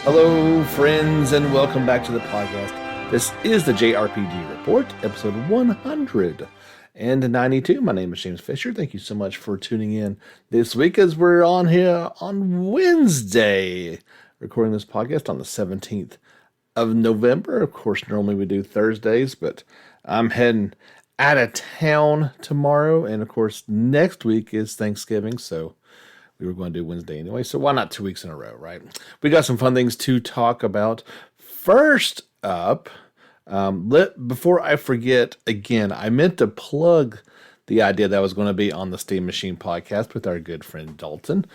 Hello, friends, and welcome back to the podcast. This is the JRPG Report, episode 192. My name is James Fisher. Thank you so much for tuning in this week as we're on here on Wednesday, recording this podcast on the 17th of November. Of course, normally we do Thursdays, but I'm heading out of town tomorrow, and of course, next week is Thanksgiving, so we were going to do Wednesday anyway, so why not 2 weeks in a row, right? We got some fun things to talk about. First up, before I forget, again, I meant to plug the idea that I was going to be on the Steam Machine podcast with our good friend Dalton.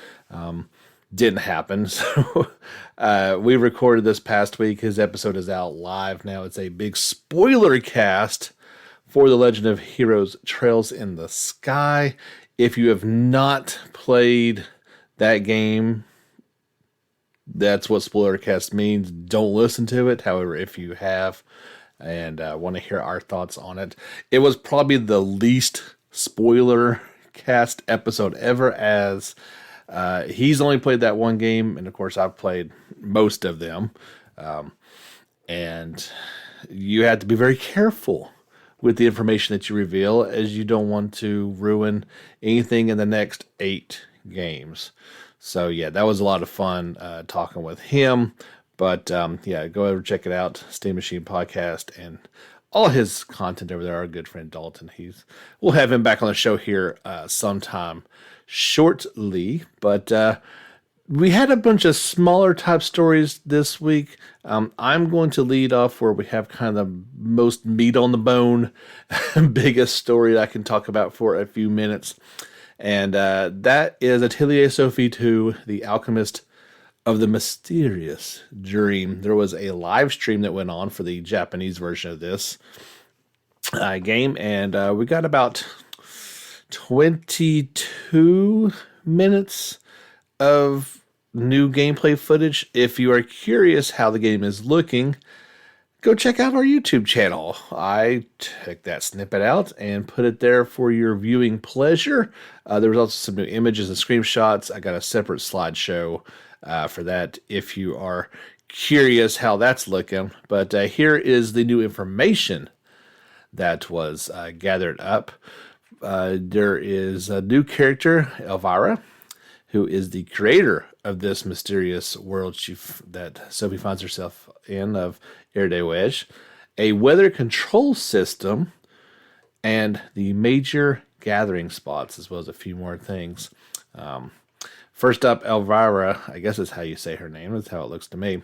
Didn't happen, so we recorded this past week. His episode is out live now. It's a big spoiler cast for The Legend of Heroes Trails in the Sky. If you have not played that game, that's what Spoilercast means. Don't listen to it. However, if you have and want to hear our thoughts on it, it was probably the least spoiler cast episode ever, as he's only played that one game, and of course I've played most of them. And you have to be very careful with the information that you reveal, as you don't want to ruin anything in the next 8 games. So yeah, that was a lot of fun talking with him. But yeah, go over and check it out, Steam Machine Podcast, and all his content over there. Our good friend Dalton, we'll have him back on the show here sometime shortly. But we had a bunch of smaller type stories this week. I'm going to lead off where we have kind of the most meat on the bone, biggest story I can talk about for a few minutes. And that is Atelier Sophie 2, The Alchemist of the Mysterious Dream. There was a live stream that went on for the Japanese version of this game, and we got about 22 minutes of new gameplay footage. If you are curious how the game is looking, go check out our YouTube channel. I took that snippet out and put it there for your viewing pleasure. There was also some new images and screenshots. I got a separate slideshow for that if you are curious how that's looking. But here is the new information that was gathered up. There is a new character, Elvira, who is the creator of this mysterious world that Sophie finds herself in, of Erdewege, a weather control system, and the major gathering spots, as well as a few more things. First up, Elvira, I guess is how you say her name, that's how it looks to me.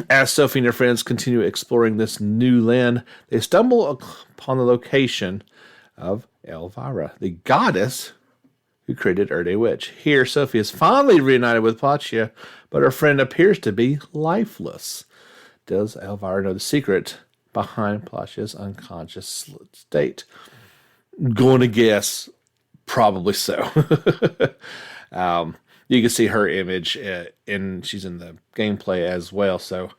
As Sophie and her friends continue exploring this new land, they stumble upon the location of Elvira, the goddess who created Erdewege. Here, Sophie is finally reunited with Placia, but her friend appears to be lifeless. Does Elvira know the secret behind Placia's unconscious state? Going to guess, probably so. You can see her image, and she's in the gameplay as well, so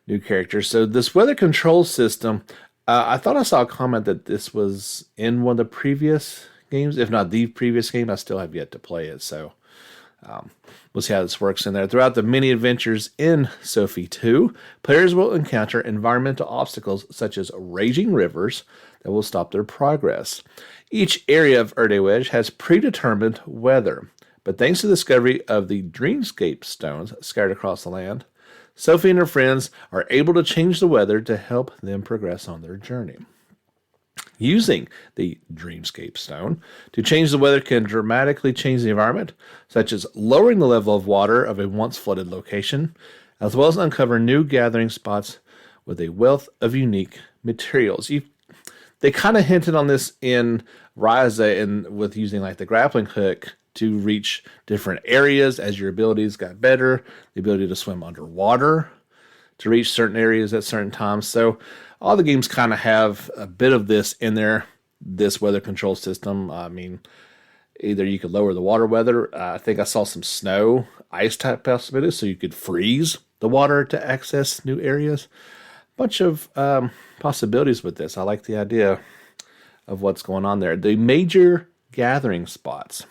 new character. So this weather control system, I thought I saw a comment that this was in one of the previous games, if not the previous game. I still have yet to play it, so we'll see how this works in there. Throughout the many adventures in Sophie 2, players will encounter environmental obstacles such as raging rivers that will stop their progress. Each area of Erdewege has predetermined weather, but thanks to the discovery of the Dreamscape stones scattered across the land, Sophie and her friends are able to change the weather to help them progress on their journey. Using the Dreamscape Stone to change the weather can dramatically change the environment, such as lowering the level of water of a once flooded location, as well as uncover new gathering spots with a wealth of unique materials. They kind of hinted on this in Ryza, and with using like the grappling hook to reach different areas as your abilities got better, the ability to swim underwater to reach certain areas at certain times. So all the games kind of have a bit of this in there, this weather control system. I mean, either you could lower the water weather. I think I saw some snow, ice type possibilities, so you could freeze the water to access new areas. Bunch of possibilities with this. I like the idea of what's going on there. The major gathering spots.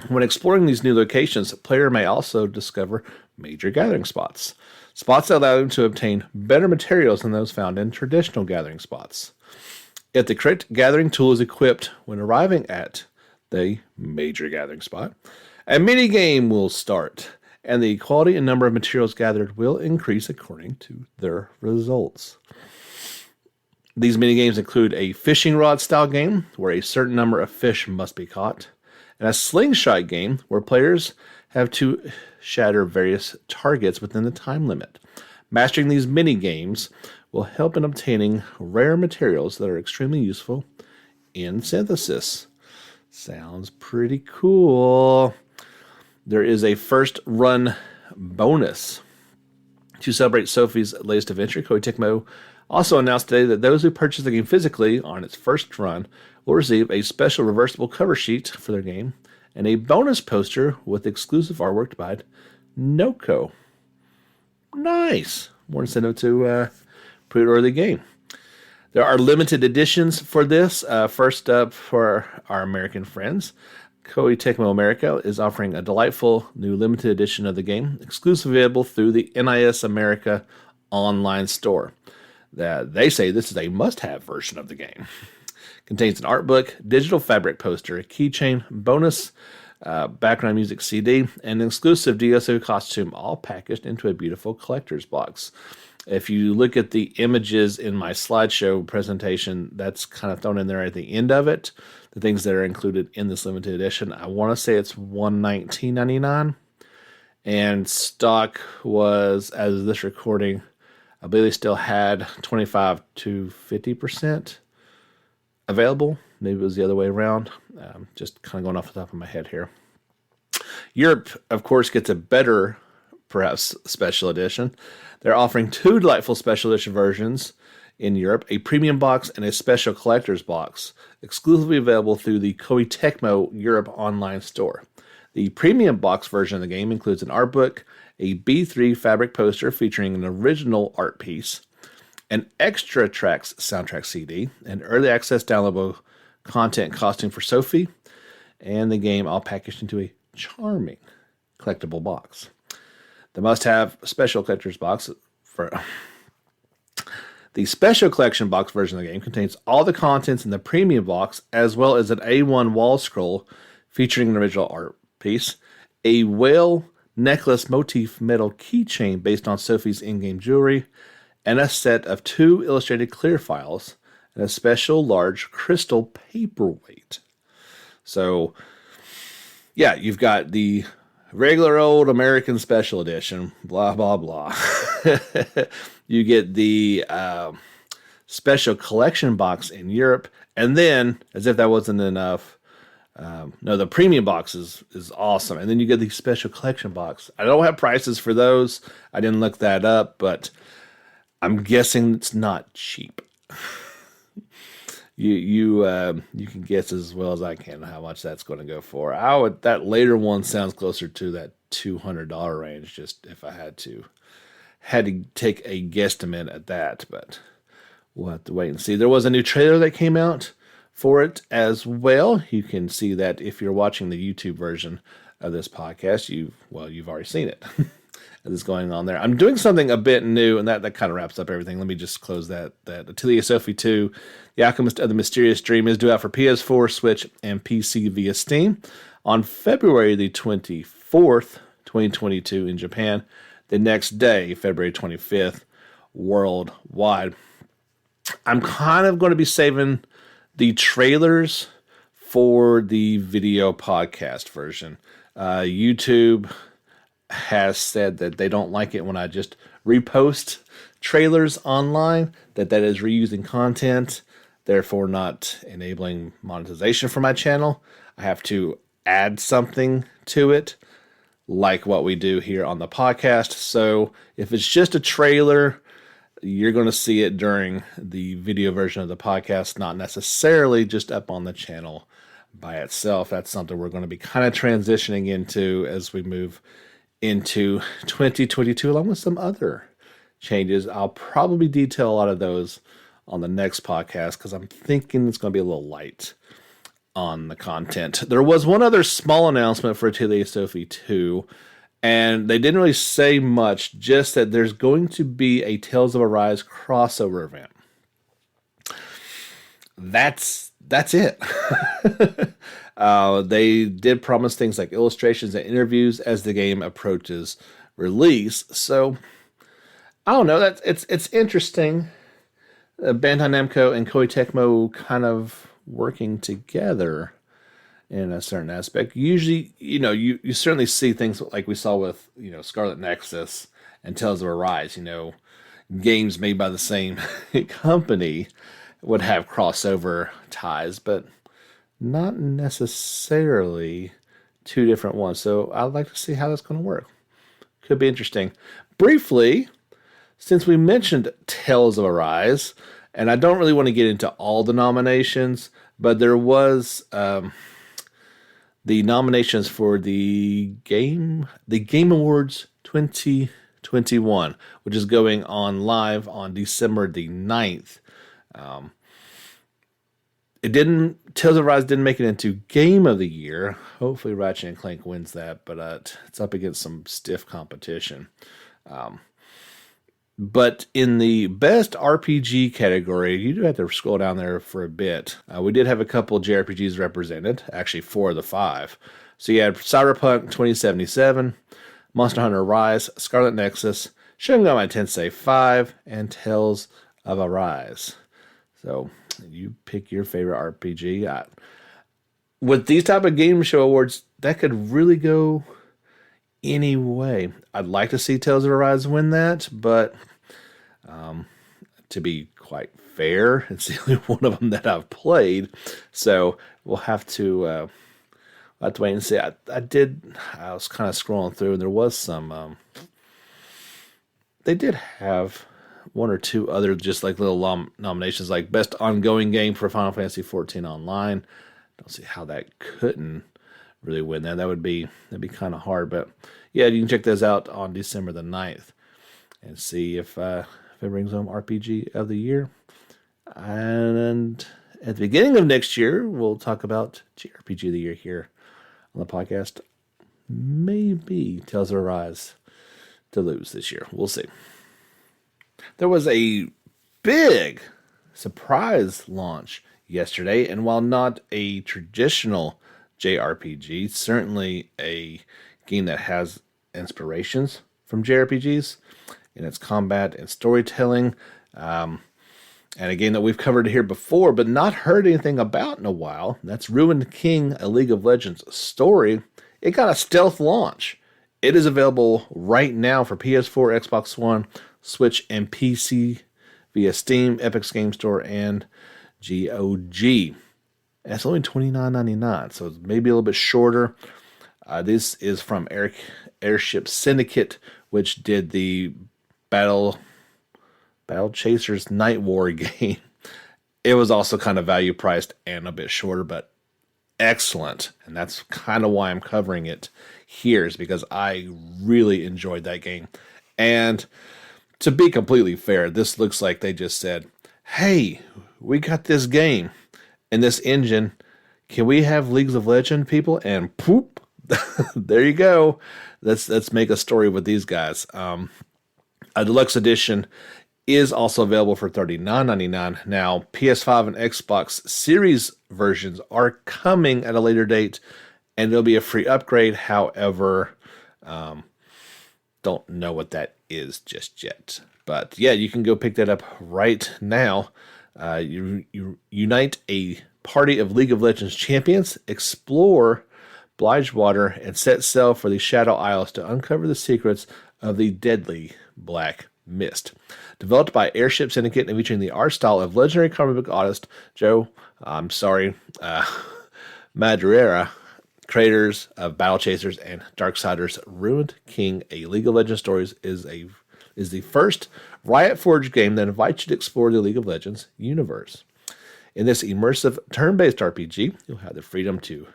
When exploring these new locations, a player may also discover major gathering spots. Spots that allow them to obtain better materials than those found in traditional gathering spots. If the correct gathering tool is equipped when arriving at the major gathering spot, a mini game will start, and the quality and number of materials gathered will increase according to their results. These mini games include a fishing rod style game where a certain number of fish must be caught, and a slingshot game where players have to shatter various targets within the time limit. Mastering these mini games will help in obtaining rare materials that are extremely useful in synthesis. Sounds pretty cool. There is a first run bonus. To celebrate Sophie's latest adventure, Koei Tecmo also announced today that those who purchase the game physically on its first run will receive a special reversible cover sheet for their game and a bonus poster with exclusive artwork by Noko. Nice. More incentive to pre-order the game. There are limited editions for this. First up, for our American friends, Koei Tecmo America is offering a delightful new limited edition of the game, exclusively available through the NIS America online store. They say this is a must-have version of the game. Contains an art book, digital fabric poster, a keychain, bonus background music CD, and an exclusive DSO costume, all packaged into a beautiful collector's box. If you look at the images in my slideshow presentation, that's kind of thrown in there at the end of it. The things that are included in this limited edition. I want to say it's $119.99. And stock was, as of this recording, I believe they still had 25 to 50% available. Maybe it was the other way around. Just kind of going off the top of my head here. Europe, of course, gets a better, perhaps, special edition. They're offering two delightful special edition versions in Europe, a premium box and a special collector's box, exclusively available through the Koei Tecmo Europe online store. The premium box version of the game includes an art book, a B3 fabric poster featuring an original art piece, an extra tracks soundtrack CD, an early access downloadable content costume for Sophie, and the game all packaged into a charming collectible box. The must-have special collector's box for the special collection box version of the game contains all the contents in the premium box, as well as an A1 wall scroll featuring an original art piece, a whale necklace motif metal keychain based on Sophie's in-game jewelry, and a set of 2 illustrated clear files and a special large crystal paperweight. So, yeah, you've got the regular old American special edition, blah, blah, blah. You get the special collection box in Europe, and then, as if that wasn't enough, the premium box is awesome. And then you get the special collection box. I don't have prices for those. I didn't look that up, but I'm guessing it's not cheap. You can guess as well as I can how much that's going to go for. That later one sounds closer to that $200 range, just if I had to take a guesstimate at that, but we'll have to wait and see. There was a new trailer that came out for it as well. You can see that if you're watching the YouTube version of this podcast. You've already seen it. That's going on there. I'm doing something a bit new, and that kind of wraps up everything. Let me just close that. Atelier Sophie 2, The Alchemist of the Mysterious Dream, is due out for PS4, Switch, and PC via Steam on February the 24th, 2022 in Japan. The next day, February 25th, worldwide. I'm kind of going to be saving the trailers for the video podcast version. YouTube has said that they don't like it when I just repost trailers online, that is reusing content, therefore not enabling monetization for my channel. I have to add something to it, like what we do here on the podcast. So if it's just a trailer, you're going to see it during the video version of the podcast, not necessarily just up on the channel by itself. That's something we're going to be kind of transitioning into as we move into 2022, along with some other changes. I'll probably detail a lot of those on the next podcast because I'm thinking it's going to be a little light on the content. There was one other small announcement for Atelier Sophie 2. And they didn't really say much, just that there's going to be a Tales of Arise crossover event. That's it. They did promise things like illustrations and interviews as the game approaches release. So I don't know. It's interesting. Bandai Namco and Koei Tecmo kind of working together in a certain aspect. Usually, you certainly see things like we saw with, Scarlet Nexus and Tales of Arise, games made by the same company would have crossover ties, but not necessarily two different ones. So I'd like to see how that's going to work. Could be interesting. Briefly, since we mentioned Tales of Arise, and I don't really want to get into all the nominations, but there was the nominations for the Game Awards 2021, which is going on live on December the 9th. Tales of Rise didn't make it into Game of the Year. Hopefully Ratchet and Clank wins that, but it's up against some stiff competition. But in the Best RPG category, you do have to scroll down there for a bit. We did have a couple JRPGs represented, actually 4 of the 5. So you had Cyberpunk 2077, Monster Hunter Rise, Scarlet Nexus, Shin Megami Tensei 5, and Tales of Arise. So you pick your favorite RPG. With these type of game show awards, that could really go any way. I'd like to see Tales of Arise win that, but to be quite fair, it's the only one of them that I've played. So we'll have to wait and see. I was kind of scrolling through, and there was some. They did have one or two other just like little nominations, like Best Ongoing Game for Final Fantasy XIV Online. Don't see how that couldn't really win that. That'd be kind of hard, but yeah, you can check those out on December the 9th and see if it brings home RPG of the Year. And at the beginning of next year, we'll talk about JRPG of the Year here on the podcast. Maybe Tales of Arise to lose this year. We'll see. There was a big surprise launch yesterday, and while not a traditional JRPG, certainly a game that has inspirations from JRPGs in its combat and storytelling, and a game that we've covered here before but not heard anything about in a while. That's Ruined King, a League of Legends story. It got a stealth launch. It is available right now for PS4, Xbox One, Switch, and PC via Steam, Epic's Game Store, and GOG. And it's only $29.99, so it's maybe a little bit shorter. This is from Airship Syndicate, which did the Battle Chasers Night War game. It was also kind of value priced and a bit shorter, but excellent. And that's kind of why I'm covering it here, is because I really enjoyed that game. And to be completely fair, this looks like they just said, hey, we got this game and this engine. Can we have Leagues of Legends people? And poop, there you go. Let's make a story with these guys. A deluxe edition is also available for $39.99. Now, PS5 and Xbox Series versions are coming at a later date, and there'll be a free upgrade. However, don't know what that is just yet. But yeah, you can go pick that up right now. You unite a party of League of Legends champions, explore Blygewater, and set sail for the Shadow Isles to uncover the secrets of the deadly Black Mist. Developed by Airship Syndicate and featuring the art style of legendary comic book artist Madureira, creators of Battle Chasers and Darksiders, Ruined King, a League of Legends stories is the first Riot Forge game that invites you to explore the League of Legends universe. In this immersive turn-based RPG, you'll have the freedom to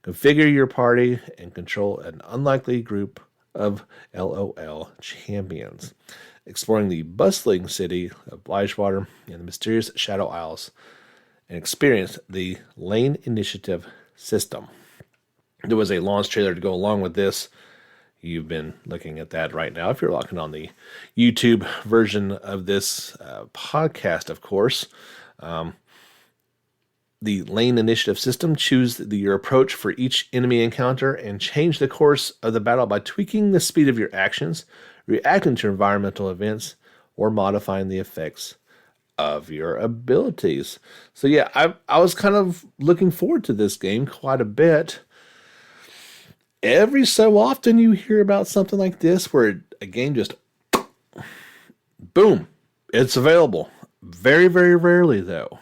configure your party and control an unlikely group of LOL champions, exploring the bustling city of Blygewater and the mysterious Shadow Isles, and experience the Lane Initiative system. There was a launch trailer to go along with this. you've been looking at that right now. If you're looking on the YouTube version of this podcast, of course. The lane initiative system. Choose your approach for each enemy encounter and change the course of the battle by tweaking the speed of your actions, reacting to environmental events, or modifying the effects of your abilities. So yeah, I was kind of looking forward to this game quite a bit. Every so often you hear about something like this where a game just boom, it's available. Very, very rarely though.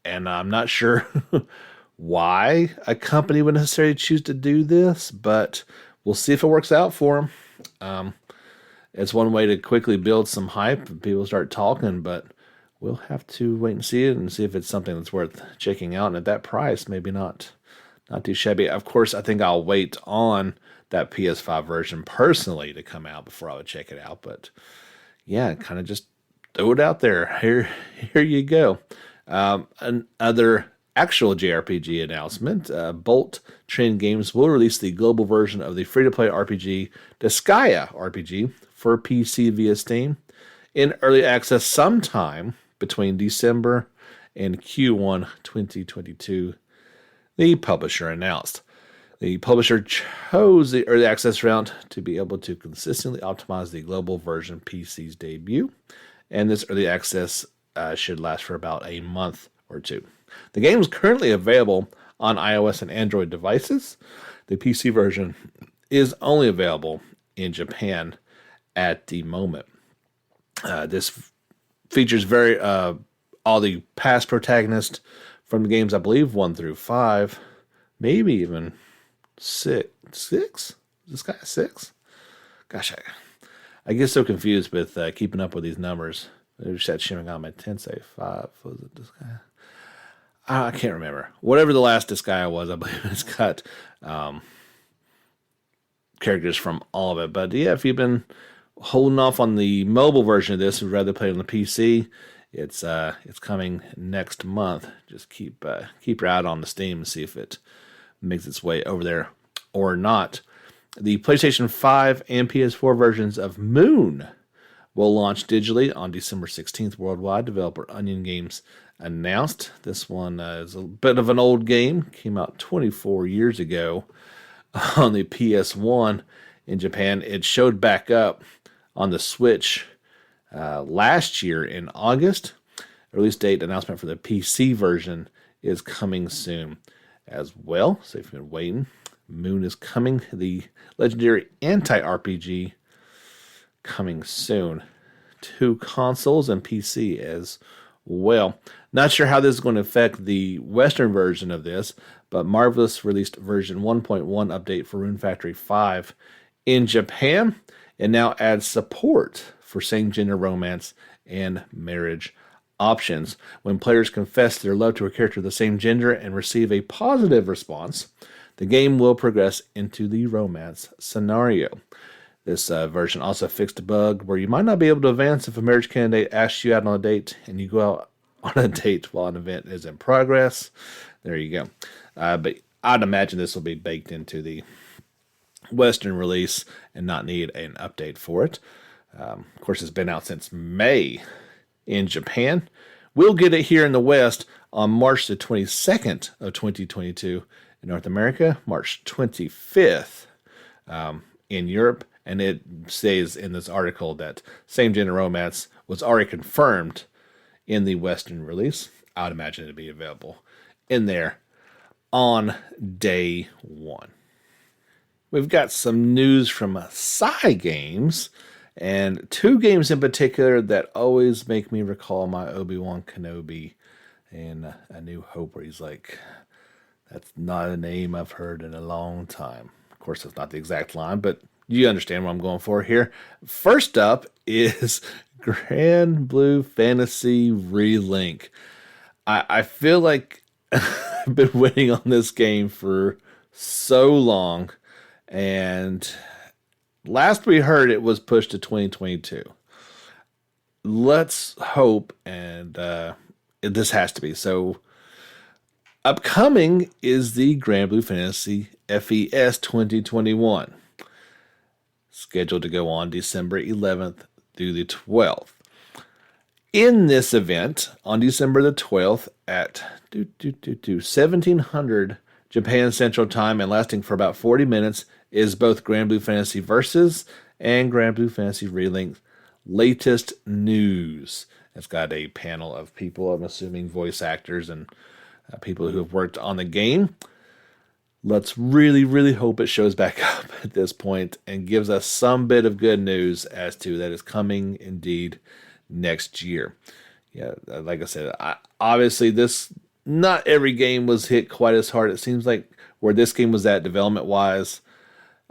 And I'm not sure why a company would necessarily choose to do this, but we'll see if it works out for them. It's one way to quickly build some hype and people start talking, but we'll have to wait and see it and see if it's something that's worth checking out. And at that price, maybe not too shabby. Of course, I think I'll wait on that PS5 version personally to come out before I would check it out. But yeah, kind of just throw it out there. Here you go. Another actual JRPG announcement. Bolt Trend Games will release the global version of the free-to-play RPG Disgaea RPG for PC via Steam in early access sometime between December and Q1 2022, the publisher announced. The publisher chose the early access route to be able to consistently optimize the global version PC's debut, and this early access should last for about a month or two. The game is currently available on iOS and Android devices. The PC version is only available in Japan at the moment. This features all the past protagonists from the games, I believe, 1 through 5, maybe even 6. Is this guy 6? Gosh, I get so confused with keeping up with these numbers. They said Shin Megami Tensei 5. Was it this guy? I can't remember. Whatever the last Disgaea was, I believe it's got characters from all of it. But yeah, if you've been holding off on the mobile version of this, would rather play it on the PC, it's coming next month. Just keep your eye on the Steam and see if it makes its way over there or not. The PlayStation 5 and PS4 versions of Moon will launch digitally on December 16th worldwide. Developer Onion Games announced. This one is a bit of an old game. Came out 24 years ago on the PS1 in Japan. It showed back up on the Switch last year in August. Release date announcement for the PC version is coming soon as well. So if you've been waiting, Moon is coming. The legendary anti-RPG coming soon to consoles and PC as well. Not sure how this is going to affect the Western version of this, but Marvelous released version 1.1 update for Rune Factory 5 in Japan, and now adds support for same-gender romance and marriage options. When players confess their love to a character of the same gender and receive a positive response, the game will progress into the romance scenario. This version also fixed a bug where you might not be able to advance if a marriage candidate asks you out on a date and you go out on a date while an event is in progress. There you go. But I'd imagine this will be baked into the Western release and not need an update for it. Of course, it's been out since May in Japan. We'll get it here in the West on March the 22nd of 2022 in North America, March 25th in Europe. And it says in this article that same-gender romance was already confirmed in the Western release. I would imagine it'd be available in there on day one. We've got some news from Cygames, and 2 games in particular that always make me recall my Obi-Wan Kenobi and A New Hope, where he's like, that's not a name I've heard in a long time. Of course, that's not the exact line, but you understand what I'm going for here. First up is Granblue Fantasy Relink. I feel like I've been waiting on this game for so long, and last we heard it was pushed to 2022. Let's hope, and this has to be. So upcoming is the Granblue Fantasy FES 2021. scheduled to go on December 11th through the 12th. In this event, on December the 12th at 1700 Japan Central Time and lasting for about 40 minutes, is both Granblue Fantasy Versus and Granblue Fantasy Relink latest news. It's got a panel of people, I'm assuming voice actors and people who have worked on the game. Let's really, really hope it shows back up at this point and gives us some bit of good news as to that is coming indeed next year. Yeah, like I said, obviously not every game was hit quite as hard. It seems like where this game was at development-wise,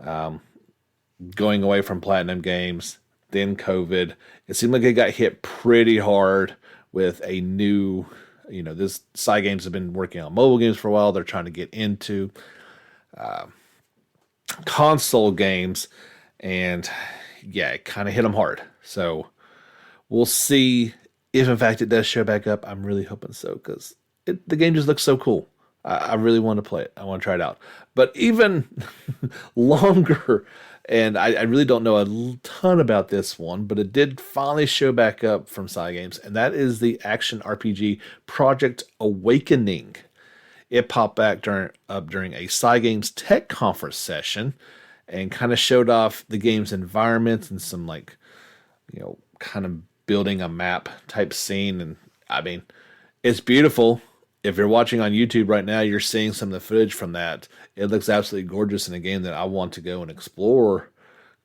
going away from Platinum Games, then COVID, it seemed like it got hit pretty hard with a new, this side games have been working on mobile games for a while. They're trying to get into console games, and yeah, it kind of hit them hard. So we'll see if in fact it does show back up. I'm really hoping so, because the game just looks so cool. I really want to play it. I want to try it out. But even longer, and I really don't know a ton about this one, but it did finally show back up from side games, and that is the action RPG Project Awakening. It popped back during a side games tech conference session and kind of showed off the game's environment and some kind of building a map type scene. And I mean, it's beautiful. If you're watching on YouTube right now, you're seeing some of the footage from that. It looks absolutely gorgeous in a game that I want to go and explore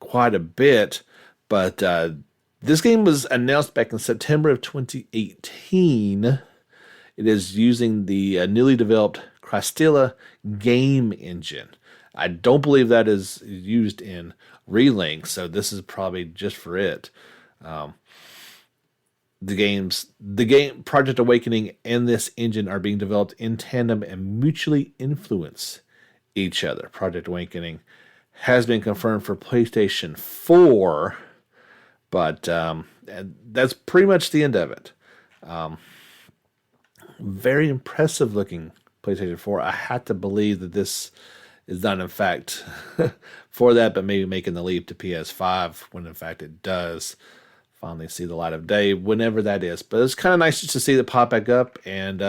quite a bit. But this game was announced back in September of 2018. It is using the newly developed Crystilla game engine. I don't believe that is used in Relink, so this is probably just for it. The game Project Awakening and this engine are being developed in tandem and mutually influence each other. Project Awakening has been confirmed for PlayStation 4, but that's pretty much the end of it. Very impressive looking PlayStation 4. I had to believe that this is not in fact for that, but maybe making the leap to PS5 when in fact it does finally see the light of day, whenever that is. But it's kind of nice just to see it pop back up, and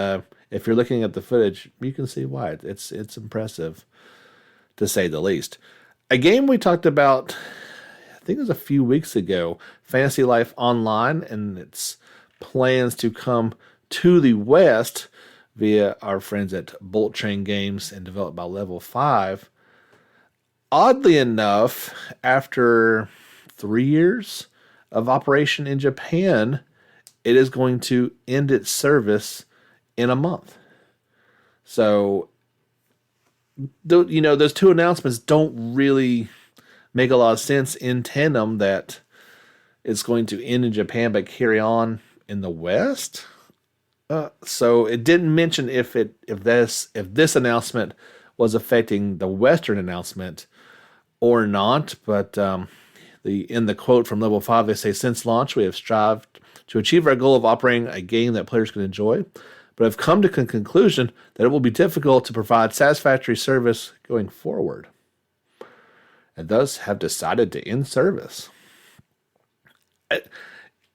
if you're looking at the footage, you can see why. It's impressive, to say the least. A game we talked about, I think it was a few weeks ago, Fantasy Life Online, and its plans to come to the West via our friends at Bolt Train Games and developed by Level 5. Oddly enough, after 3 years of operation in Japan, it is going to end its service in a month. So, those two announcements don't really make a lot of sense in tandem, that it's going to end in Japan but carry on in the West. So it didn't mention if this announcement was affecting the Western announcement or not, but in the quote from Level 5, they say, "Since launch, we have strived to achieve our goal of operating a game that players can enjoy, but have come to the conclusion that it will be difficult to provide satisfactory service going forward, and thus have decided to end service."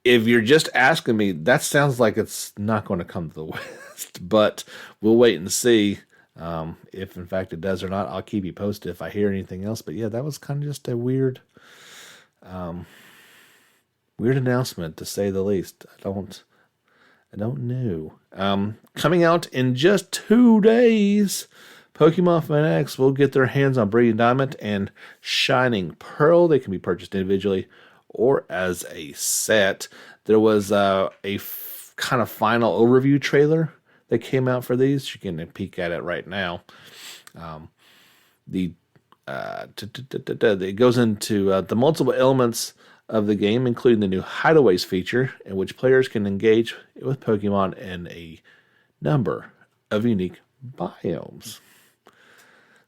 If you're just asking me, that sounds like it's not going to come to the West, but we'll wait and see if in fact it does or not. I'll keep you posted if I hear anything else. But yeah, that was kind of just a weird announcement, to say the least. I don't know. Coming out in just 2 days, Pokemon Fanatics will get their hands on Brilliant Diamond and Shining Pearl. They can be purchased individually or as a set. There was a kind of final overview trailer that came out for these. You can peek at it right now. It goes into the multiple elements of the game, including the new Hideaways feature, in which players can engage with Pokemon in a number of unique biomes.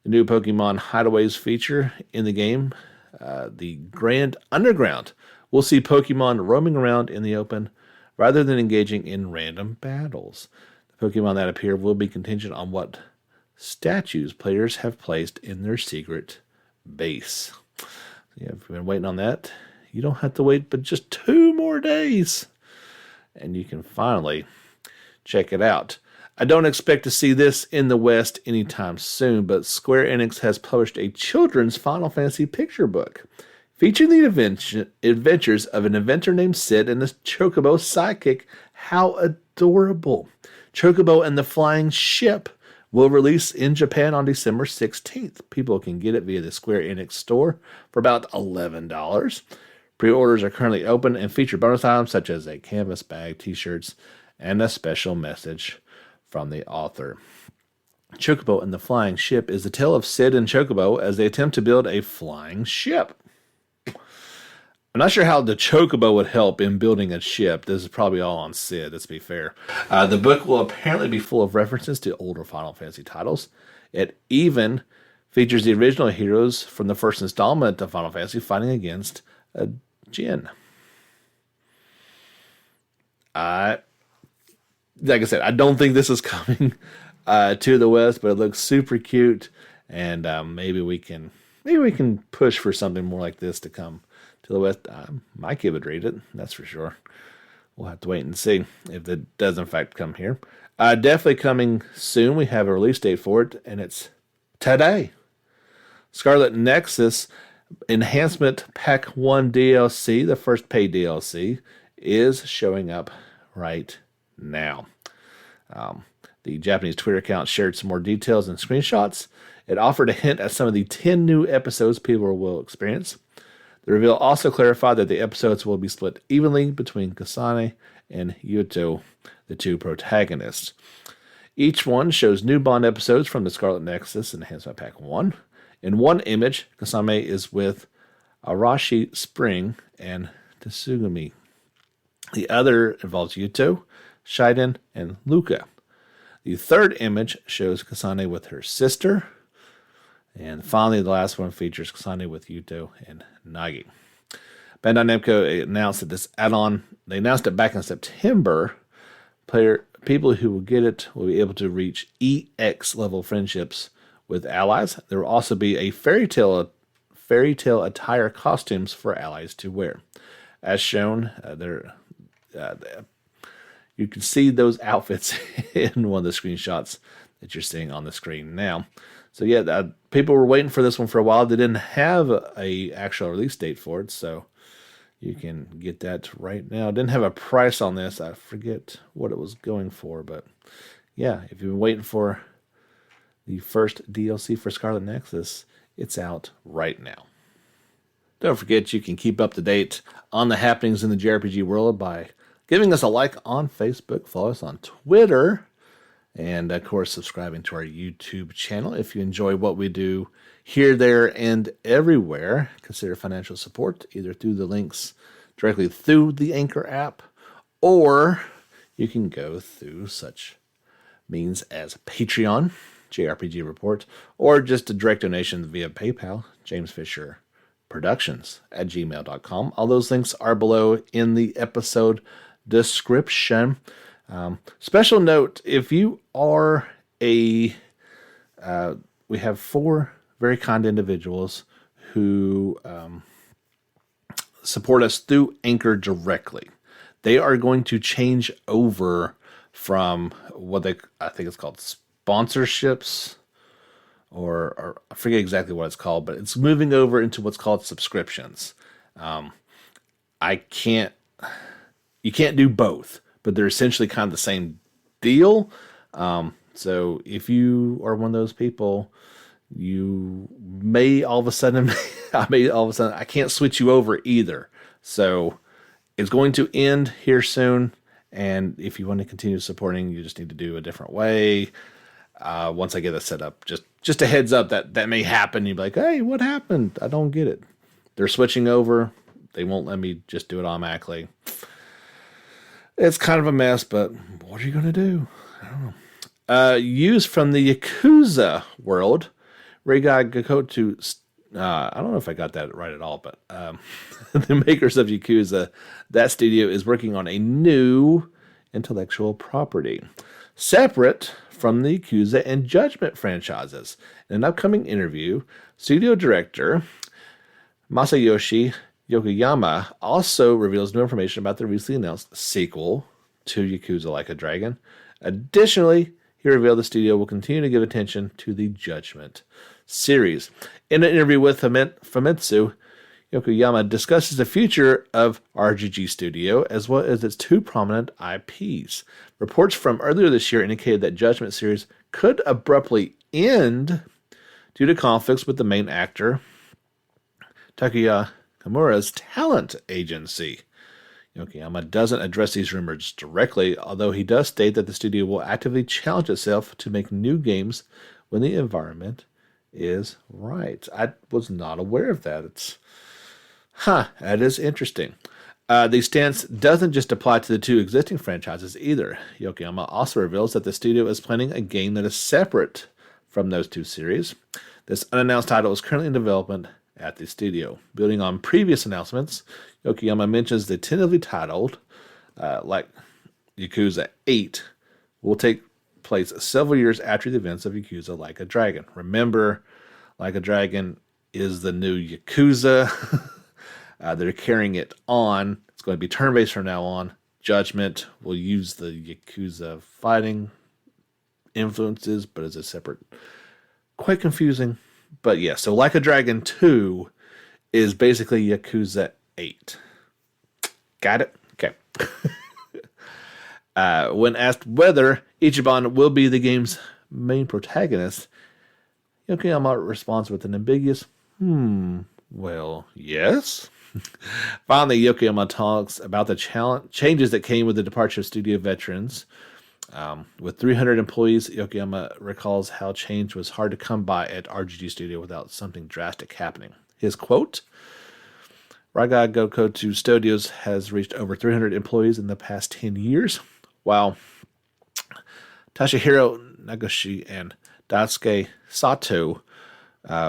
The new Pokemon Hideaways feature in the game, the Grand Underground, will see Pokemon roaming around in the open rather than engaging in random battles. The Pokemon that appear will be contingent on what statues players have placed in their secret base. Yeah, if you've been waiting on that, you don't have to wait but just 2 more days. And you can finally check it out. I don't expect to see this in the West anytime soon, but Square Enix has published a children's Final Fantasy picture book featuring the adventures of an inventor named Sid and his Chocobo sidekick. How adorable! Chocobo and the Flying Ship will release in Japan on December 16th. People can get it via the Square Enix store for about $11. Pre-orders are currently open and feature bonus items such as a canvas bag, t-shirts, and a special message from the author. Chocobo and the Flying Ship is the tale of Sid and Chocobo as they attempt to build a flying ship. I'm not sure how the Chocobo would help in building a ship. This is probably all on Sid, let's be fair. The book will apparently be full of references to older Final Fantasy titles. It even features the original heroes from the first installment of Final Fantasy fighting against a Jinn. Like I said, I don't think this is coming to the West, but it looks super cute, and maybe we can push for something more like this to come to the West. My kid would read it, that's for sure. We'll have to wait and see if it does in fact come here. Definitely coming soon. We have a release date for it, and it's today. Scarlet Nexus Enhancement Pack 1 DLC, the first paid DLC, is showing up right now. The Japanese Twitter account shared some more details and screenshots. It offered a hint at some of the 10 new episodes people will experience. The reveal also clarified that the episodes will be split evenly between Kasane and Yuto, the 2 protagonists. Each one shows new Bond episodes from the Scarlet Nexus Enhancement Pack 1. In one image, Kasame is with Arashi Spring and Tsugumi. The other involves Yuto, Shiden, and Luca. The third image shows Kasane with her sister. And finally, the last one features Kasane with Yuto and Nagi. Bandai Namco announced that this add-on, they announced it back in September. People who will get it will be able to reach EX level friendships with allies. There will also be a fairy tale attire costumes for allies to wear. As shown, you can see those outfits in one of the screenshots that you're seeing on the screen now. So yeah, people were waiting for this one for a while. They didn't have a actual release date for it, so you can get that right now. Didn't have a price on this. I forget what it was going for, but yeah, if you've been waiting for the first DLC for Scarlet Nexus, it's out right now. Don't forget you can keep up to date on the happenings in the JRPG world by giving us a like on Facebook, follow us on Twitter, and of course subscribing to our YouTube channel. If you enjoy what we do here, there, and everywhere, consider financial support either through the links directly through the Anchor app, or you can go through such means as Patreon, JRPG Report, or just a direct donation via PayPal, James Fisher Productions at gmail.com. All those links are below in the episode description. Special note, if you are we have 4 very kind individuals who support us through Anchor directly. They are going to change over from I think it's called sponsorships, or I forget exactly what it's called, but it's moving over into what's called subscriptions. You can't do both, but they're essentially kind of the same deal. So if you are one of those people, you may all of a sudden, I can't switch you over either. So it's going to end here soon. And if you want to continue supporting, you just need to do a different way. Once I get it set up, just a heads up that may happen. You'd be like, hey, what happened? I don't get it. They're switching over. They won't let me just do it automatically. It's kind of a mess, but what are you going to do? I don't know. Used from the Yakuza world, Reigai Gakoto, I don't know if I got that right at all, but the makers of Yakuza, that studio is working on a new intellectual property, separate from the Yakuza and Judgment franchises. In an upcoming interview, studio director Masayoshi Yokoyama also reveals new information about the recently announced sequel to Yakuza Like a Dragon. Additionally, he revealed the studio will continue to give attention to the Judgment series. In an interview with Famitsu, Yokoyama discusses the future of RGG Studio as well as its two prominent IPs. Reports from earlier this year indicated that Judgment series could abruptly end due to conflicts with the main actor, Takuya Kimura's talent agency. Yokoyama doesn't address these rumors directly, although he does state that the studio will actively challenge itself to make new games when the environment is right. I was not aware of that. That is interesting. The stance doesn't just apply to the two existing franchises either. Yokoyama also reveals that the studio is planning a game that is separate from those two series. This unannounced title is currently in development at the studio. Building on previous announcements, Yokoyama mentions the tentatively titled, like Yakuza 8, will take place several years after the events of Yakuza Like a Dragon. Remember, Like a Dragon is the new Yakuza. They're carrying it on. It's going to be turn-based from now on. Judgment will use the Yakuza fighting influences, but as a separate, quite confusing. But yeah, so Like a Dragon 2 is basically Yakuza 8. Got it? Okay. When asked whether Ichiban will be the game's main protagonist, Yokoyama responds with an ambiguous, well, yes. Finally, Yokoyama talks about the changes that came with the departure of studio veterans. With 300 employees, Yokoyama recalls how change was hard to come by at RGG Studio without something drastic happening. His quote, Raga Gokoku Studios has reached over 300 employees in the past 10 years, while Toshihiro Nagoshi and Daisuke Sato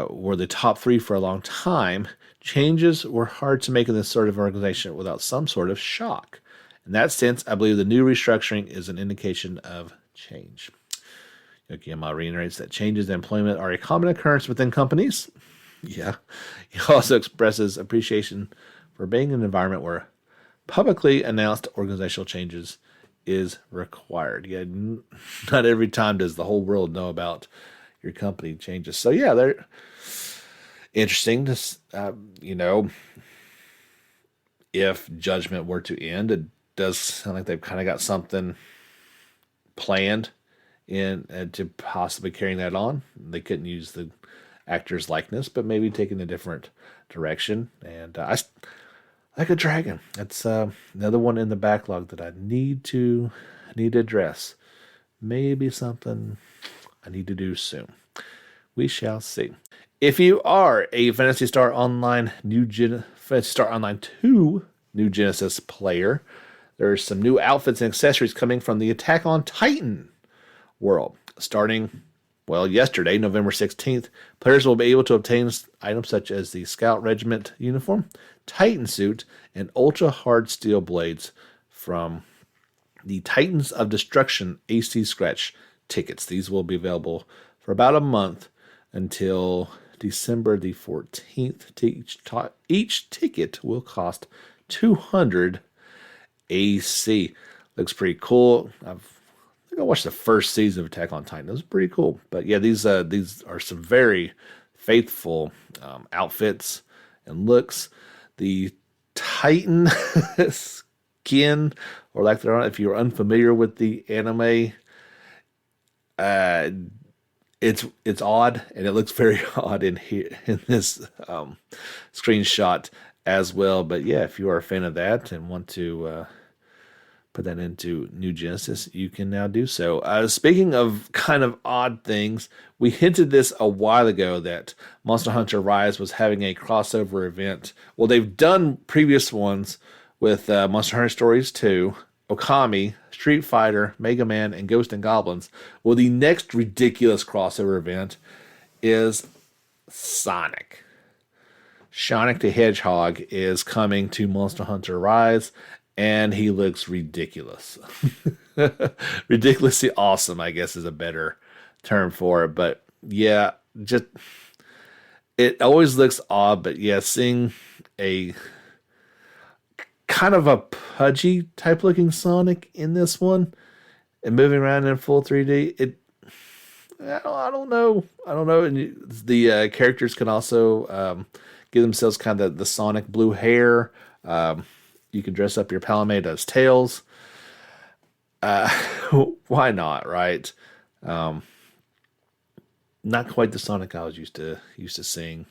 were the top three for a long time. Changes were hard to make in this sort of organization without some sort of shock. In that sense, I believe the new restructuring is an indication of change. Yokoyama reiterates that changes in employment are a common occurrence within companies. Yeah. He also expresses appreciation for being in an environment where publicly announced organizational changes is required. Yeah, not every time does the whole world know about your company changes. So yeah, they're interesting to, if Judgment were to end, it does sound like they've kind of got something planned in to possibly carrying that on. They couldn't use the actor's likeness, but maybe taking a different direction. And I Like a Dragon. That's another one in the backlog that I need to address. Maybe something I need to do soon. We shall see. If you are a Phantasy Star Online Phantasy Star Online 2 New Genesis player, there's some new outfits and accessories coming from the Attack on Titan world. Starting, yesterday, November 16th, players will be able to obtain items such as the Scout Regiment uniform, Titan suit, and ultra hard steel blades from the Titans of Destruction AC Scratch tickets. These will be available for about a month until December the 14th. Each ticket will cost 200 AC. Looks pretty cool. I think I watched the first season of Attack on Titan. It was pretty cool. But yeah, these are some very faithful outfits and looks. The Titan skin, or like they're on, if you're unfamiliar with the anime, it's odd, and it looks very odd in here in this screenshot as well. But yeah, if you are a fan of that and want to put that into New Genesis, you can now do so. Speaking of kind of odd things, we hinted this a while ago that Monster Hunter Rise was having a crossover event. Well, they've done previous ones with Monster Hunter Stories 2, Okami, Street Fighter, Mega Man, and Ghosts and Goblins. Well, the next ridiculous crossover event is Sonic. Sonic the Hedgehog is coming to Monster Hunter Rise, and he looks ridiculous. Ridiculously awesome, I guess, is a better term for it. But yeah, just it always looks odd, but yeah, seeing a kind of a pudgy type looking Sonic in this one and moving around in full 3D, I don't know. I don't know. And the characters can also give themselves kind of the Sonic blue hair. You can dress up your Palamade as Tails. Why not, right? Not quite the Sonic I was used to seeing,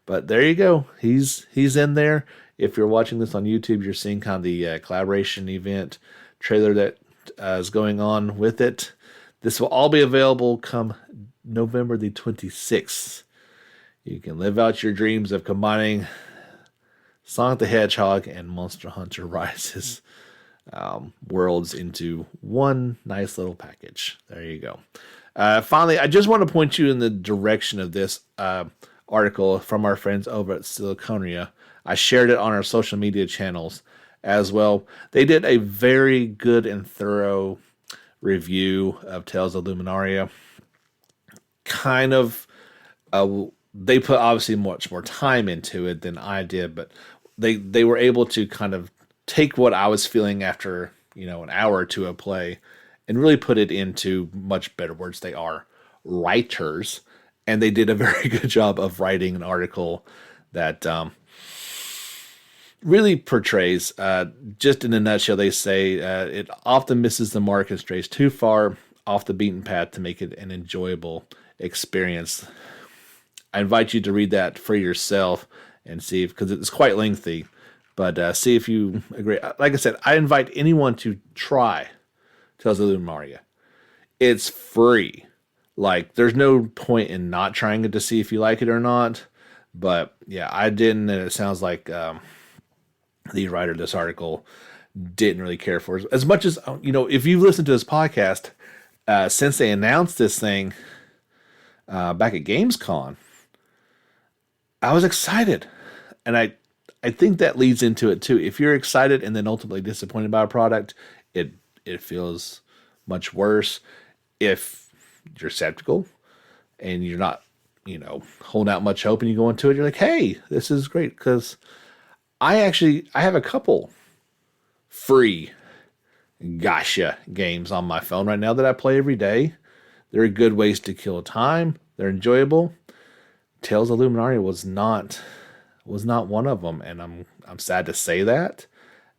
but there you go. He's in there. If you're watching this on YouTube, you're seeing kind of the collaboration event trailer that is going on with it. This will all be available come November the 26th. You can live out your dreams of combining Sonic the Hedgehog and Monster Hunter Rises worlds into one nice little package. There you go. Finally, I just want to point you in the direction of this article from our friends over at Siliconia. I shared it on our social media channels as well. They did a very good and thorough review of Tales of Luminaria. Kind of, they put obviously much more time into it than I did, but they were able to kind of take what I was feeling after an hour or two of play and really put it into much better words. They are writers, and they did a very good job of writing an article that really portrays, just in a nutshell, they say it often misses the mark and strays too far off the beaten path to make it an enjoyable experience. I invite you to read that for yourself and see because it's quite lengthy, but see if you agree. Like I said, I invite anyone to try Tales of Luminaria. It's free. Like, there's no point in not trying it to see if you like it or not. But yeah, I didn't, and it sounds like the writer of this article didn't really care for it. As much as, if you've listened to this podcast since they announced this thing back at Gamescom, I was excited. And I think that leads into it too. If you're excited and then ultimately disappointed by a product, it feels much worse. If you're skeptical and you're not, holding out much hope and you go into it, you're like, hey, this is great. Because I have a couple free gacha games on my phone right now that I play every day. They're good ways to kill time. They're enjoyable. Tales of Luminaria was not one of them, and I'm sad to say that,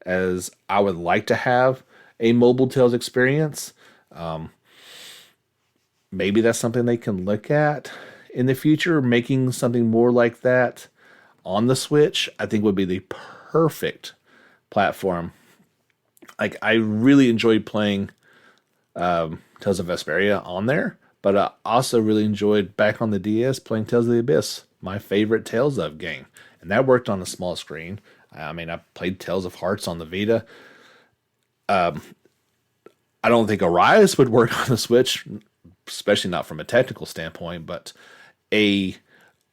as I would like to have a mobile Tales experience. Maybe that's something they can look at in the future, making something more like that on the Switch. I think would be the perfect platform. Like, I really enjoyed playing Tales of Vesperia on there, but I also really enjoyed back on the DS playing Tales of the Abyss, my favorite Tales of game. And that worked on a small screen. I mean, I played Tales of Hearts on the Vita. I don't think Arise would work on the Switch, especially not from a technical standpoint, but a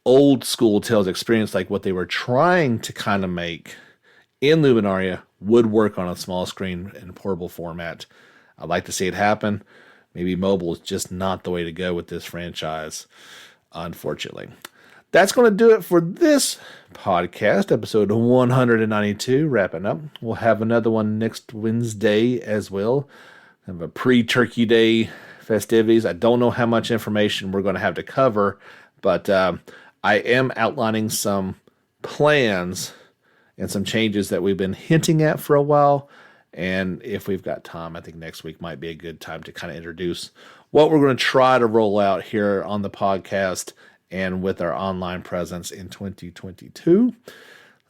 old school Tales experience like what they were trying to kind of make in Luminaria would work on a small screen in portable format. I'd like to see it happen. Maybe mobile is just not the way to go with this franchise, unfortunately. That's going to do it for this podcast, episode 192, wrapping up. We'll have another one next Wednesday as well. Have a pre-Turkey Day festivities. I don't know how much information we're going to have to cover, but I am outlining some plans and some changes that we've been hinting at for a while. And if we've got time, I think next week might be a good time to kind of introduce what we're going to try to roll out here on the podcast and with our online presence in 2022.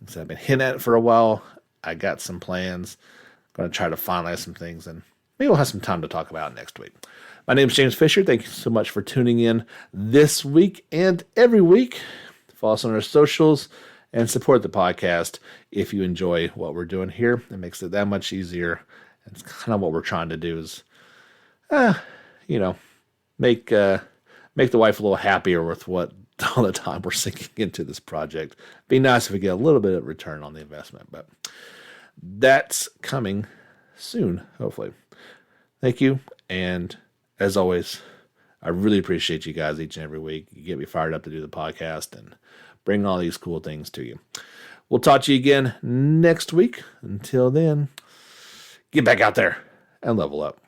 So I've been hinting at it for a while. I got some plans. I'm going to try to finalize some things, and maybe we'll have some time to talk about it next week. My name is James Fisher. Thank you so much for tuning in this week and every week. Follow us on our socials and support the podcast if you enjoy what we're doing here. It makes it that much easier. It's kind of what we're trying to do is, make the wife a little happier with what all the time we're sinking into this project. Be nice if we get a little bit of return on the investment, but that's coming soon, hopefully. Thank you, and as always, I really appreciate you guys each and every week. You get me fired up to do the podcast and bring all these cool things to you. We'll talk to you again next week. Until then, get back out there and level up.